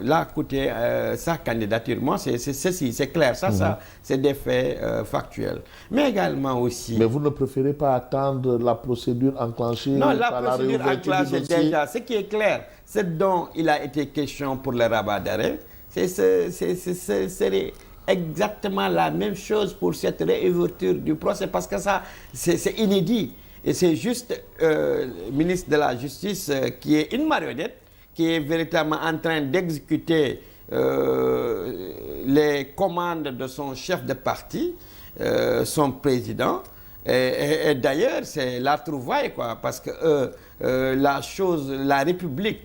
l'a coûté sa candidature. Moi, c'est ceci, c'est clair. Ça, c'est des faits factuels. Mais également aussi... Mais vous ne préférez pas attendre la procédure enclenchée? Non, la procédure enclenchée déjà. Ce qui est clair, c'est dont il a été question pour le rabat d'arrêt. C'est exactement la même chose pour cette réouverture du procès, parce que ça, c'est inédit. Et c'est juste le ministre de la Justice qui est une marionnette, qui est véritablement en train d'exécuter les commandes de son chef de parti, son président. Et d'ailleurs, c'est la trouvaille, quoi, parce que la République,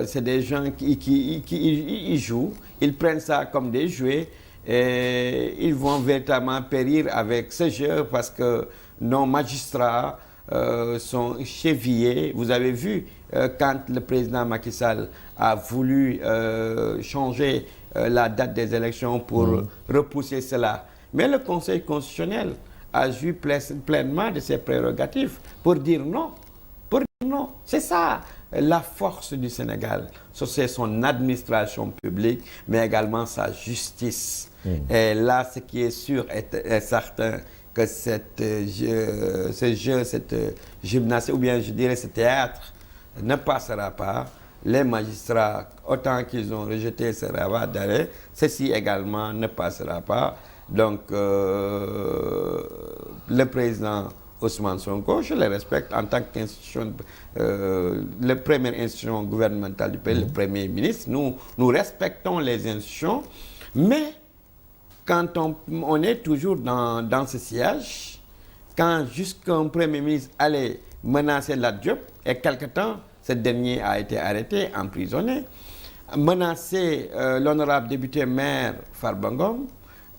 c'est des gens qui y jouent, ils prennent ça comme des jouets, et ils vont véritablement périr avec ce jeu, parce que nos magistrats sont chevillés. Vous avez vu quand le président Macky Sall a voulu changer la date des élections pour repousser cela. Mais le Conseil constitutionnel a joui pleinement de ses prérogatives pour dire non. Pour dire non. C'est ça la force du Sénégal. C'est son administration publique, mais également sa justice. Et là, ce qui est sûr est certain, que ce jeu, cette gymnastique, ou bien je dirais ce théâtre, ne passera pas. Les magistrats, autant qu'ils ont rejeté ce rabat d'arrêt, ceci également ne passera pas. Donc, le président Ousmane Sonko, je le respecte en tant qu'institution, la première institution gouvernementale du pays, le Premier ministre. Nous respectons les institutions, mais quand on est toujours dans ce siège, quand jusqu'un Premier ministre allait menacer Lat Diop, et quelque temps, ce dernier a été arrêté, emprisonné, menacer l'honorable député maire Farba Ngom,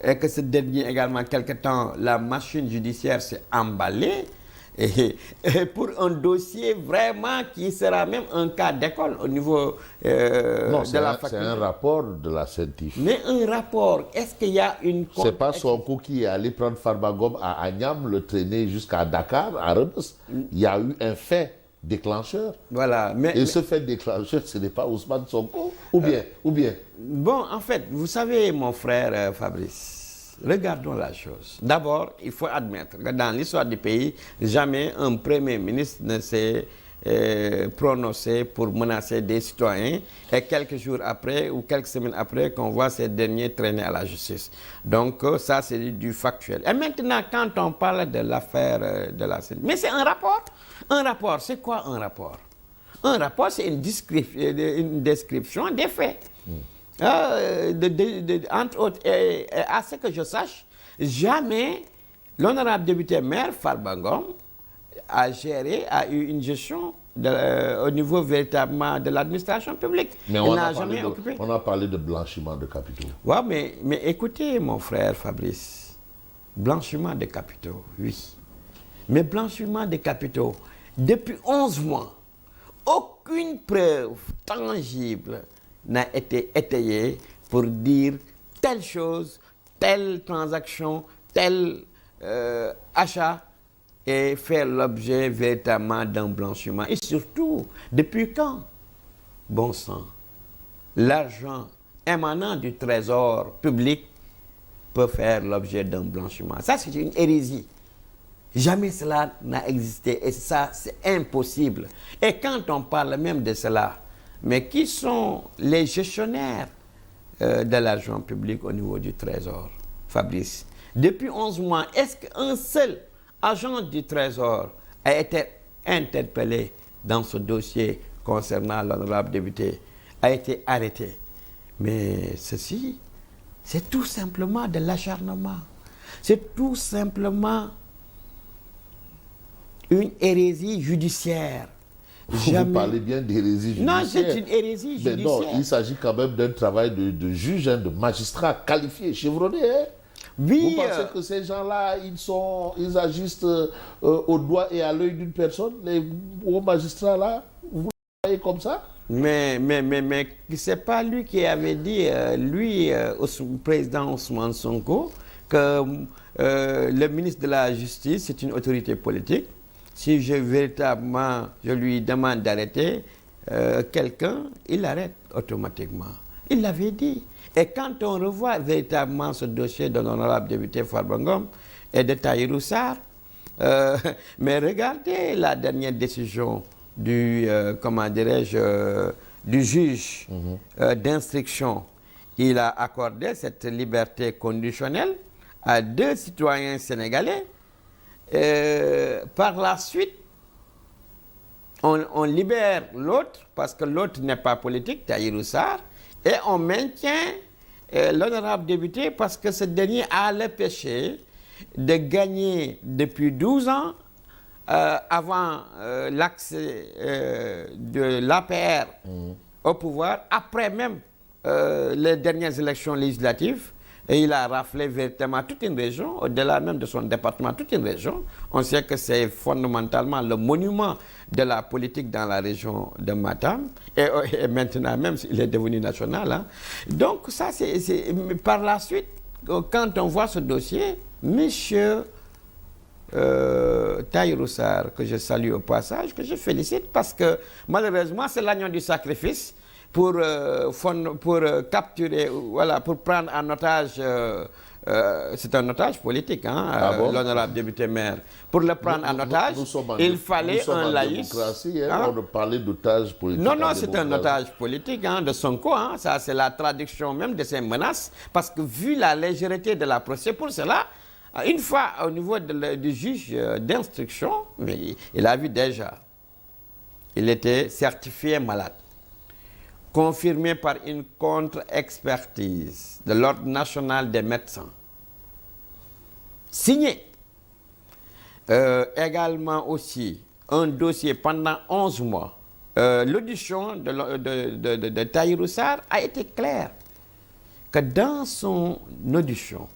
et que ce dernier également, quelque temps, la machine judiciaire s'est emballée, et pour un dossier vraiment qui sera même un cas d'école au niveau non, de la faculté. C'est un rapport de la CENTIF. Mais un rapport, est-ce qu'il y a une... C'est pas Sonko qui est allé prendre Farba Ngom à Agnam, le traîner jusqu'à Dakar, à Rebus. Il y a eu un fait déclencheur. Voilà. Et ce fait déclencheur, ce n'est pas Ousmane Sonko, ou bien. Bon, en fait, vous savez, mon frère Fabrice, regardons la chose. D'abord, il faut admettre que dans l'histoire du pays, jamais un Premier ministre ne s'est prononcé pour menacer des citoyens, et quelques jours après ou quelques semaines après qu'on voit ces derniers traîner à la justice. Donc ça, c'est du factuel. Et maintenant, quand on parle de l'affaire de la CENTIF, mais c'est un rapport. Un rapport, c'est quoi un rapport? Un rapport, c'est une description des faits. Entre autres, et à ce que je sache, jamais l'honorable député maire Farba Ngom a eu une gestion au niveau véritablement de l'administration publique. Mais on a parlé de blanchiment de capitaux. Ouais, mais écoutez, mon frère Fabrice, blanchiment de capitaux, oui. Mais blanchiment de capitaux, depuis 11 mois, aucune preuve tangible n'a été étayée pour dire telle chose, telle transaction, tel achat et faire l'objet véritablement d'un blanchiment. Et surtout, depuis quand, bon sang, l'argent émanant du trésor public peut faire l'objet d'un blanchiment? Ça, c'est une hérésie. Jamais cela n'a existé, et ça, c'est impossible. Et quand on parle même de cela, mais qui sont les gestionnaires de l'argent public au niveau du Trésor, Fabrice? Depuis 11 mois, est-ce qu'un seul agent du Trésor a été interpellé dans ce dossier concernant l'honorable député, a été arrêté? Mais ceci, c'est tout simplement de l'acharnement. C'est tout simplement une hérésie judiciaire. Vous parlez bien d'hérésie judiciaire. Non, c'est une hérésie judiciaire. Mais non, il s'agit quand même d'un travail de juge, de magistrat qualifié, chevronné. Hein? Oui, vous pensez que ces gens-là, ils agissent au doigt et à l'œil d'une personne, les hauts magistrats-là, vous le voyez comme ça? Mais c'est pas lui qui avait dit, au président Ousmane Sonko, que le ministre de la Justice, c'est une autorité politique. Si je lui demande d'arrêter quelqu'un, il l'arrête automatiquement. Il l'avait dit. Et quand on revoit véritablement ce dossier de l'honorable député Farba Ngom et de Tahirou Sarr, mais regardez la dernière décision du, comment dirais-je, du juge d'instruction. Il a accordé cette liberté conditionnelle à 2 citoyens sénégalais. Par la suite, on libère l'autre parce que l'autre n'est pas politique, Tahirou Sarr, et on maintient l'honorable député parce que ce dernier a le péché de gagner depuis 12 ans avant l'accès de l'APR au pouvoir, après même les dernières élections législatives, et il a raflé véritablement toute une région, au-delà même de son département, toute une région. On sait que c'est fondamentalement le monument de la politique dans la région de Matam, et maintenant même, il est devenu national. Hein. Donc ça, c'est par la suite, quand on voit ce dossier, monsieur Tahirou Sarr, que je salue au passage, que je félicite, parce que malheureusement, c'est l'agneau du sacrifice pour capturer, voilà, pour prendre en otage, c'est un otage politique, hein, l'honorable député maire. Pour le prendre en otage, il fallait un laïc. On ne parlait d'otage politique. Non, non, c'est un otage politique de Sonko. Hein, ça, c'est la traduction même de ces menaces, parce que vu la légèreté de la procédure, pour cela, une fois au niveau du juge d'instruction, mais il a vu déjà, il était certifié malade, confirmé par une contre-expertise de l'Ordre national des médecins, signé également aussi un dossier pendant 11 mois. L'audition de Tahirou Sarr a été claire que dans son audition,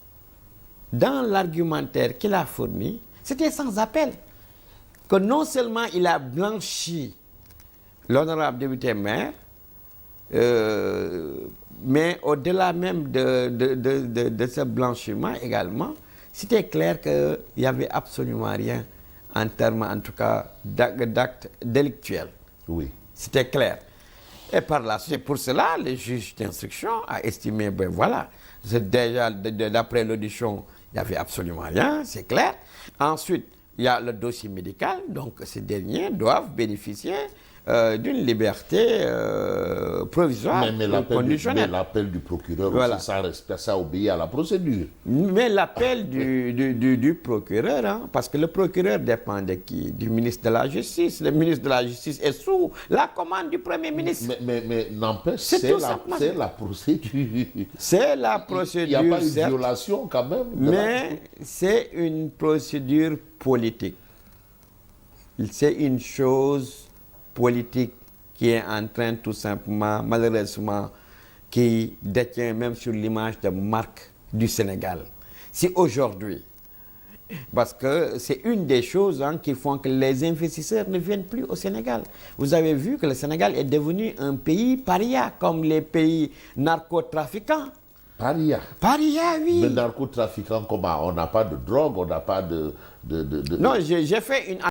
dans l'argumentaire qu'il a fourni, c'était sans appel, que non seulement il a blanchi l'honorable député maire, mais au-delà même de ce blanchiment également, c'était clair qu'il n'y avait absolument rien en termes, en tout cas, d'actes délictuels. Oui. C'était clair. Et par là, c'est pour cela, le juge d'instruction a estimé, ben voilà, déjà d'après l'audition, il n'y avait absolument rien, c'est clair. Ensuite, il y a le dossier médical, donc ces derniers doivent bénéficier d'une liberté provisoire conditionnelle. Mais l'appel du procureur voilà. aussi, ça obéit à la procédure. Mais l'appel du procureur, hein, parce que le procureur dépend de qui? Du ministre de la Justice. Le ministre de la Justice est sous la commande du Premier ministre. Mais n'empêche, c'est la procédure. C'est la procédure. Il n'y a pas une violation quand même. Mais c'est une procédure politique. C'est une chose politique qui est en train tout simplement, malheureusement, qui détient même sur l'image de marque du Sénégal. Si aujourd'hui, parce que c'est une des choses qui font que les investisseurs ne viennent plus au Sénégal. Vous avez vu que le Sénégal est devenu un pays paria, comme les pays narcotrafiquants. Paria. Paria, oui. Mais narcotrafiquants, comment? On n'a pas de drogue, on n'a pas de... Non, j'ai fait une